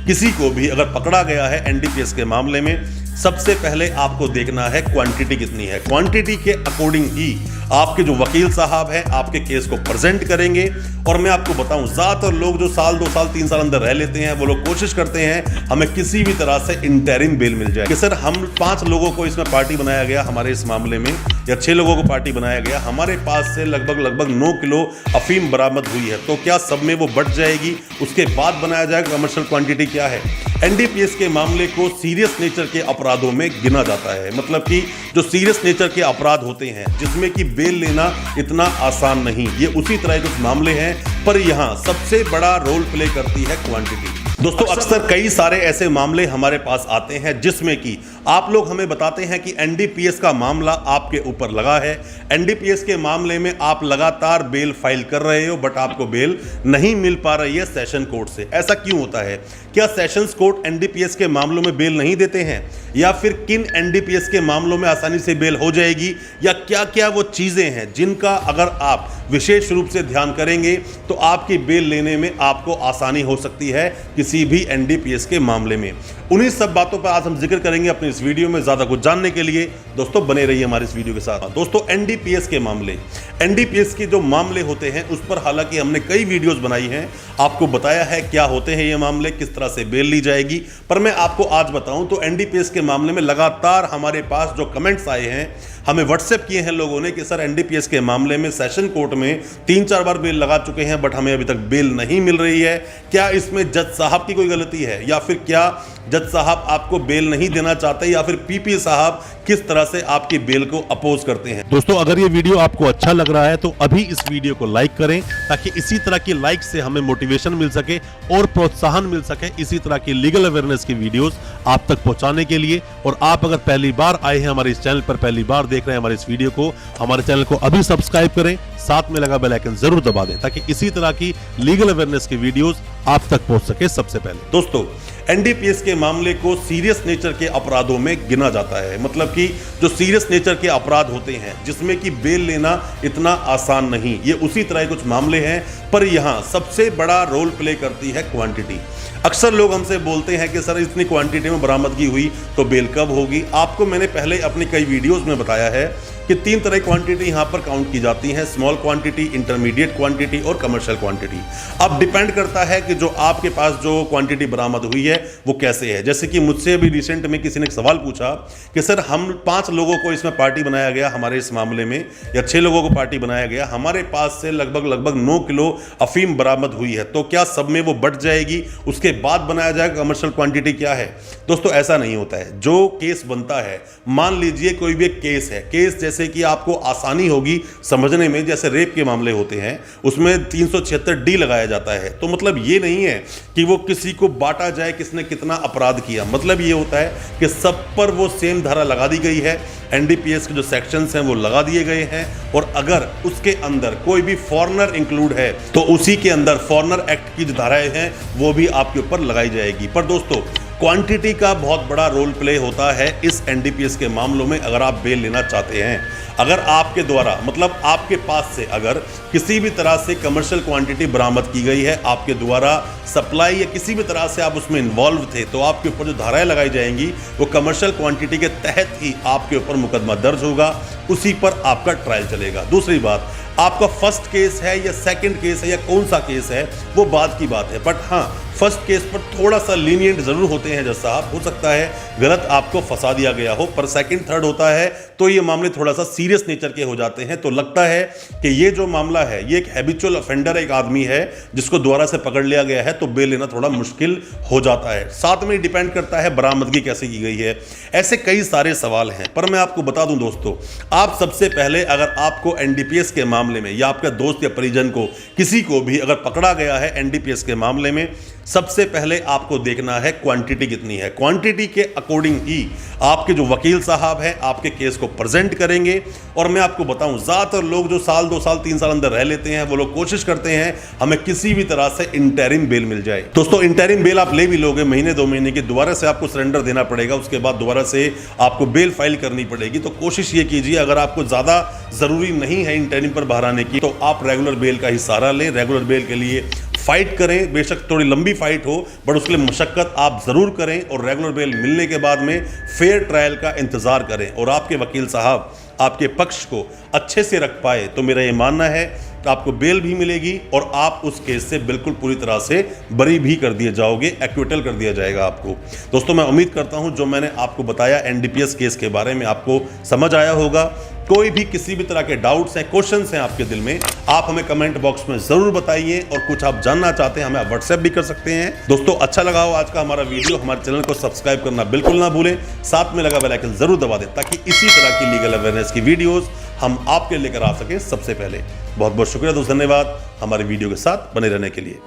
किसी को भी अगर पकड़ा गया है एनडीपीएस के मामले में, सबसे पहले आपको देखना है क्वांटिटी कितनी है। क्वांटिटी के अकॉर्डिंग ही आपके जो वकील साहब हैं आपके केस को प्रेजेंट करेंगे। और मैं आपको बताऊं, ज्यादातर लोग जो साल 2 साल 3 साल अंदर रह लेते हैं वो लोग कोशिश करते हैं हमें किसी भी तरह से इंटरिम बेल मिल जाए कि सर हम 5 लोगों को इसमें पार्टी बनाया गया हमारे इस मामले में, या 6 लोगों को पार्टी बनाया गया, हमारे पास से लगभग 9 किलो अफीम बरामद हुई है, तो क्या सब में वो बढ़ जाएगी, उसके बाद बनाया जाएगा कमर्शियल क्वांटिटी क्या है। एनडीपीएस के मामले को सीरियस नेचर के अपराधों में गिना जाता है। मतलब कि जो सीरियस नेचर के अपराध होते हैं जिसमें कि बेल लेना इतना आसान नहीं, ये उसी तरह के कुछ मामले हैं, पर यहां सबसे बड़ा रोल प्ले करती है क्वांटिटी। दोस्तों अक्सर कई सारे ऐसे मामले हमारे पास आते हैं जिसमें कि आप लोग हमें बताते हैं कि एनडीपीएस का मामला आपके ऊपर लगा है, एनडीपीएस के मामले में आप लगातार बेल फाइल कर रहे हो बट आपको बेल नहीं मिल पा रही है सेशन कोर्ट से। ऐसा क्यों होता है? क्या सेशंस कोर्ट एनडीपीएस के मामलों में बेल नहीं देते हैं, या फिर किन एनडीपीएस के मामलों में आसानी से बेल हो जाएगी, या क्या क्या वो चीजें हैं जिनका अगर आप विशेष रूप से ध्यान करेंगे तो आपकी बेल लेने में आपको आसानी हो सकती है किसी भी एनडीपीएस के मामले में। उन्हीं सब बातों पर आज हम जिक्र करेंगे अपनी इस वीडियो में। ज्यादा कुछ जानने के लिए दोस्तों बने रहिए हमारे इस वीडियो के साथ। दोस्तों एनडीपीएस के मामले, एनडीपीएस के जो मामले होते हैं उस पर हालांकि हमने कई वीडियोस बनाई हैं, आपको बताया है क्या होते हैं ये मामले, किस तरह से बेल ली जाएगी। पर मैं आपको आज बताऊं तो एनडीपीएस के मामले में लगातार हमारे पास जो कमेंट्स आए हैं, हमें व्हाट्सएप किए हैं लोगों ने कि सर एनडीपीएस के मामले में सेशन कोर्ट में 3-4 बार बेल लगा चुके हैं बट हमें अभी तक बेल नहीं मिल रही है, क्या इसमें जज साहब की कोई गलती है, या फिर क्या जज साहब आपको बेल नहीं देना चाहते, या फिर पीपी साहब किस तरह से आपकी बेल को अपोज करते हैं। दोस्तों अगर ये वीडियो आपको अच्छा लग रहा है तो अभी इस वीडियो को लाइक करें ताकि इसी तरह की लाइक से हमें मोटिवेशन मिल सके और प्रोत्साहन मिल सके इसी तरह की लीगल अवेयरनेस की वीडियोस आप तक पहुंचाने के लिए। और आप अगर पहली बार आए हैं हमारे इस चैनल पर, पहली बार देख रहे हैं हमारे इस वीडियो को, हमारे चैनल को अभी सब्सक्राइब करें, साथ में लगा बेल आइकन जरूर दबा दें ताकि इसी तरह की लीगल अवेयरनेस की वीडियोस आप तक पहुंच सके सबसे पहले। दोस्तों एनडीपीएस के मामले को सीरियस नेचर के अपराधों में गिना जाता है। मतलब कि जो सीरियस नेचर के अपराध होते हैं जिसमें कि बेल लेना इतना आसान नहीं, ये उसी तरह के कुछ मामले हैं, पर यहां सबसे बड़ा रोल प्ले करती है क्वांटिटी। अक्सर लोग हमसे बोलते हैं कि सर इतनी क्वांटिटी में बरामदगी हुई तो बेल कब होगी। आपको मैंने पहले अपनी कई वीडियोस में बताया है कि 3 तरह की क्वांटिटी यहां पर काउंट की जाती हैं, स्मॉल क्वांटिटी, इंटरमीडिएट क्वांटिटी और कमर्शियल क्वांटिटी। अब डिपेंड करता है कि जो आपके पास जो क्वांटिटी बरामद हुई है वो कैसे है। जैसे कि मुझसे अभी रिसेंट में किसी ने एक सवाल पूछा कि सर हम 5 लोगों को इसमें पार्टी बनाया गया हमारे इस मामले में, या 6 लोगों को पार्टी बनाया गया, हमारे पास से लगभग 9 किलो अफीम बरामद हुई है, तो क्या सब में वो बढ़ जाएगी, उसके बाद बनाया जाएगा कमर्शियल क्वांटिटी क्या है। दोस्तों ऐसा नहीं होता है। जो केस बनता है, मान लीजिए कोई भी एक केस है, केस जैसे कि आपको आसानी होगी समझने में, जैसे रेप के मामले होते हैं उसमें 376D लगाया जाता है, तो मतलब ये नहीं है कि वो किसी को बांटा जाए किसने कितना अपराध किया। मतलब ये होता है कि सब पर वो सेम धारा लगा दी गई है, एनडीपीएस के जो सेक्शंस हैं वो लगा दिए गए हैं, और अगर उसके अंदर कोई भी फॉरेनर इंक्लूड है तो उसी के अंदर फॉरेनर एक्ट की जो धाराएं हैं वो भी आपके ऊपर लगाई जाएगी। पर दोस्तों क्वांटिटी का बहुत बड़ा रोल प्ले होता है इस एनडीपीएस के मामलों में। अगर आप बेल लेना चाहते हैं, अगर आपके द्वारा मतलब आपके पास से अगर किसी भी तरह से कमर्शियल क्वांटिटी बरामद की गई है, आपके द्वारा सप्लाई या किसी भी तरह से आप उसमें इन्वॉल्व थे, तो आपके ऊपर जो धाराएं लगाई जाएंगी वो कमर्शियल क्वांटिटी के तहत ही आपके ऊपर मुकदमा दर्ज होगा, उसी पर आपका ट्रायल चलेगा। दूसरी बात, आपका फर्स्ट केस है या सेकंड केस है या कौन सा केस है वो बाद की बात है, बट हाँ फर्स्ट केस पर थोड़ा सा लीनियंट जरूर होते हैं जज साहब, हो सकता है गलत आपको फंसा दिया गया हो, पर सेकंड थर्ड होता है तो ये मामले थोड़ा सा सीरियस नेचर के हो जाते हैं। तो लगता है कि ये जो मामला है ये एक हैबिचुअल ऑफेंडर एक आदमी है जिसको दोबारा से पकड़ लिया गया है, तो बेल लेना थोड़ा मुश्किल हो जाता है। साथ में डिपेंड करता है बरामदगी कैसे की गई है। ऐसे कई सारे सवाल हैं, पर मैं आपको बता दूं दोस्तों, आप सबसे पहले अगर आपको एनडीपीएस के मामले में या आपका दोस्त या परिजन को किसी को भी अगर पकड़ा गया है एनडीपीएस के मामले में, सबसे पहले आपको देखना है क्वांटिटी कितनी है। क्वांटिटी के अकॉर्डिंग ही आपके जो वकील साहब हैं आपके केस को प्रेजेंट करेंगे। और मैं आपको बताऊं, ज्यादातर लोग जो साल 2 साल 3 साल अंदर रह लेते हैं वो लोग कोशिश करते हैं हमें किसी भी तरह से इंटरिम बेल मिल जाए। दोस्तों इंटरिम बेल आप ले भी लोगे, महीने 2 महीने की, दोबारा से आपको सरेंडर देना पड़ेगा, उसके बाद दोबारा से आपको बेल फाइल करनी पड़ेगी। तो कोशिश ये कीजिए, अगर आपको ज्यादा जरूरी नहीं है इंटरिम पर बाहर आने की, तो आप रेगुलर बेल का ही सहारा लें। रेगुलर बेल के लिए फाइट करें, बेशक थोड़ी लंबी फाइट हो, बट उसके लिए मशक्कत आप ज़रूर करें और रेगुलर बेल मिलने के बाद में फेयर ट्रायल का इंतज़ार करें और आपके वकील साहब आपके पक्ष को अच्छे से रख पाए तो मेरा ये मानना है कि आपको बेल भी मिलेगी और आप उस केस से बिल्कुल पूरी तरह से बरी भी कर दिए जाओगे, एक्विटल कर दिया जाएगा आपको। दोस्तों, मैं उम्मीद करता हूं जो मैंने आपको बताया एनडीपीएस केस के बारे में आपको समझ आया होगा। कोई भी किसी भी तरह के डाउट्स हैं, क्वेश्चंस हैं आपके दिल में, आप हमें कमेंट बॉक्स में जरूर बताइए और कुछ आप जानना चाहते हैं हमें आप व्हाट्सएप भी कर सकते हैं। दोस्तों, अच्छा लगा हो आज का हमारा वीडियो, हमारे चैनल को सब्सक्राइब करना बिल्कुल ना भूलें, साथ में लगा बेल आइकन जरूर दबा दें ताकि इसी तरह की लीगल अवेयरनेस की वीडियोस हम आपके लेकर आ सकें सबसे पहले। बहुत बहुत शुक्रिया दोस्त, धन्यवाद हमारे वीडियो के साथ बने रहने के लिए।